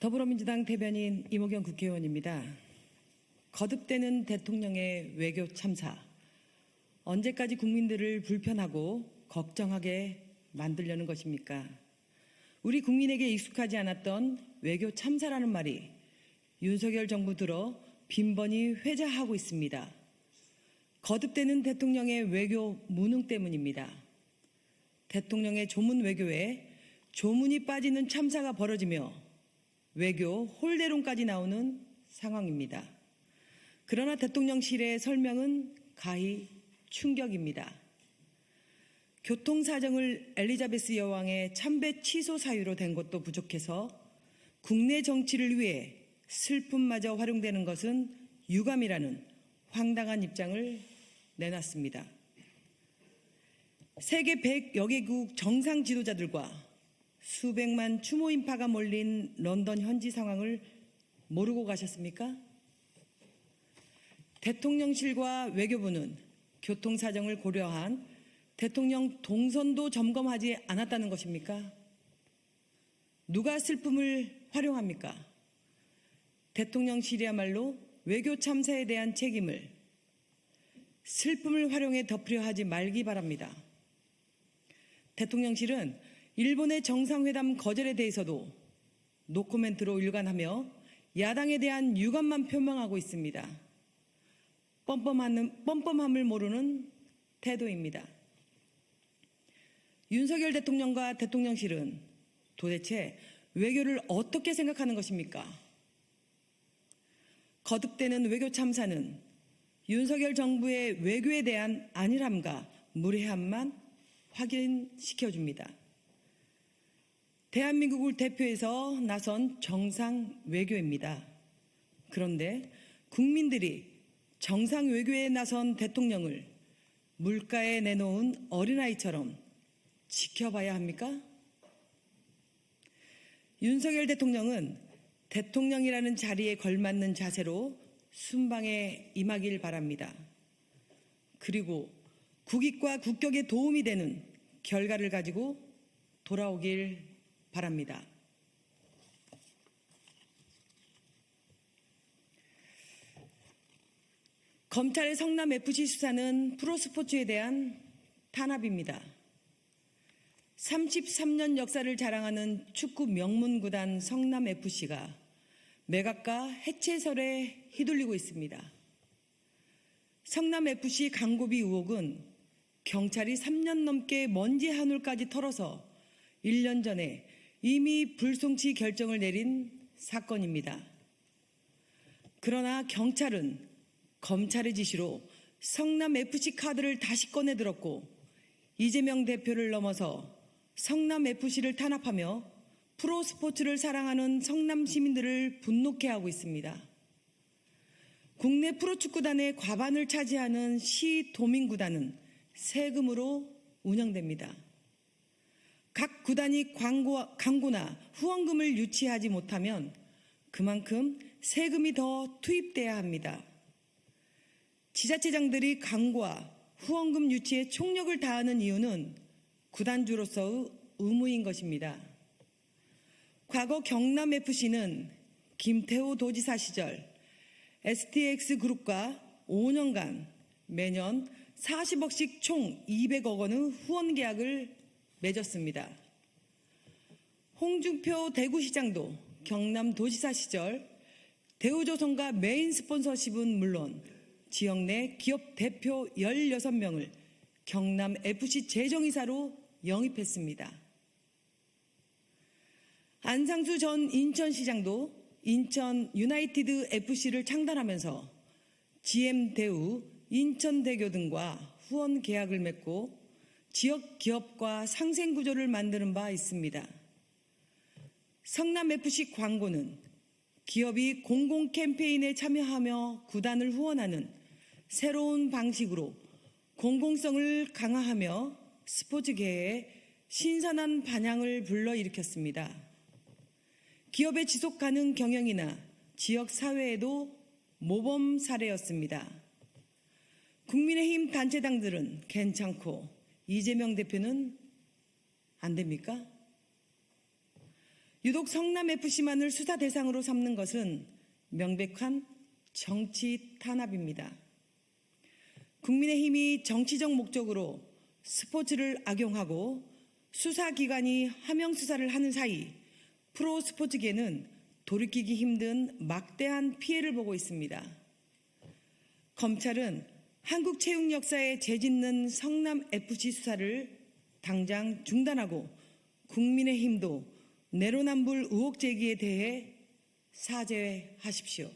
더불어민주당 대변인 이모경 국회의원입니다. 거듭되는 대통령의 외교 참사, 언제까지 국민들을 불편하고 걱정하게 만들려는 것입니까? 우리 국민에게 익숙하지 않았던 외교 참사라는 말이 윤석열 정부 들어 빈번히 회자하고 있습니다. 거듭되는 대통령의 외교 무능 때문입니다. 대통령의 조문 외교에 조문이 빠지는 참사가 벌어지며 외교 홀대론까지 나오는 상황입니다. 그러나 대통령실의 설명은 가히 충격입니다. 교통사정을 엘리자베스 여왕의 참배 취소 사유로 된 것도 부족해서 국내 정치를 위해 슬픔마저 활용되는 것은 유감이라는 황당한 입장을 내놨습니다. 세계 100여 개국 정상 지도자들과 수백만 추모 인파가 몰린 런던 현지 상황을 모르고 가셨습니까? 대통령실과 외교부는 교통사정을 고려한 대통령 동선도 점검하지 않았다는 것입니까? 누가 슬픔을 활용합니까? 대통령실이야말로 외교 참사에 대한 책임을 슬픔을 활용해 덮으려 하지 말기 바랍니다. 대통령실은 일본의 정상회담 거절에 대해서도 노코멘트로 일관하며 야당에 대한 유감만 표명하고 있습니다. 뻔뻔함을 모르는 태도입니다. 윤석열 대통령과 대통령실은 도대체 외교를 어떻게 생각하는 것입니까? 거듭되는 외교 참사는 윤석열 정부의 외교에 대한 안일함과 무례함만 확인시켜줍니다. 대한민국을 대표해서 나선 정상 외교입니다. 그런데 국민들이 정상 외교에 나선 대통령을 물가에 내놓은 어린아이처럼 지켜봐야 합니까? 윤석열 대통령은 대통령이라는 자리에 걸맞는 자세로 순방에 임하길 바랍니다. 그리고 국익과 국격에 도움이 되는 결과를 가지고 돌아오길 바랍니다. 검찰의 성남FC 수사는 프로스포츠에 대한 탄압입니다. 33년 역사를 자랑하는 축구 명문구단 성남FC가 매각과 해체설에 휘둘리고 있습니다. 성남FC 광고비 의혹은 경찰이 3년 넘게 먼지 한 올까지 털어서 1년 전에 이미 불송치 결정을 내린 사건입니다. 그러나 경찰은 검찰의 지시로 성남FC 카드를 다시 꺼내들었고 이재명 대표를 넘어서 성남FC를 탄압하며 프로스포츠를 사랑하는 성남 시민들을 분노케 하고 있습니다. 국내 프로축구단의 과반을 차지하는 시도민구단은 세금으로 운영됩니다. 각 구단이 광고나 후원금을 유치하지 못하면 그만큼 세금이 더 투입돼야 합니다. 지자체장들이 광고와 후원금 유치에 총력을 다하는 이유는 구단주로서의 의무인 것입니다. 과거 경남FC는 김태호 도지사 시절 STX그룹과 5년간 매년 40억씩 총 200억 원의 후원 계약을 맺었습니다. 홍준표 대구시장도 경남도지사 시절 대우조선과 메인 스폰서십은 물론 지역 내 기업 대표 16명을 경남FC 재정이사로 영입했습니다. 안상수 전 인천시장도 인천 유나이티드 FC를 창단하면서 GM대우, 인천대교 등과 후원 계약을 맺고 지역 기업과 상생구조를 만드는 바 있습니다. 성남FC 광고는 기업이 공공 캠페인에 참여하며 구단을 후원하는 새로운 방식으로 공공성을 강화하며 스포츠계에 신선한 반향을 불러일으켰습니다. 기업의 지속가능 경영이나 지역 사회에도 모범 사례였습니다. 국민의힘 단체당들은 괜찮고 이재명 대표는 안 됩니까? 유독 성남FC만을 수사 대상으로 삼는 것은 명백한 정치 탄압입니다. 국민의힘이 정치적 목적으로 스포츠를 악용하고 수사기관이 하명 수사를 하는 사이 프로스포츠계는 돌이키기 힘든 막대한 피해를 보고 있습니다. 검찰은 한국체육 역사에 죄짓는 성남FC 수사를 당장 중단하고 국민의힘도 내로남불 의혹 제기에 대해 사죄하십시오.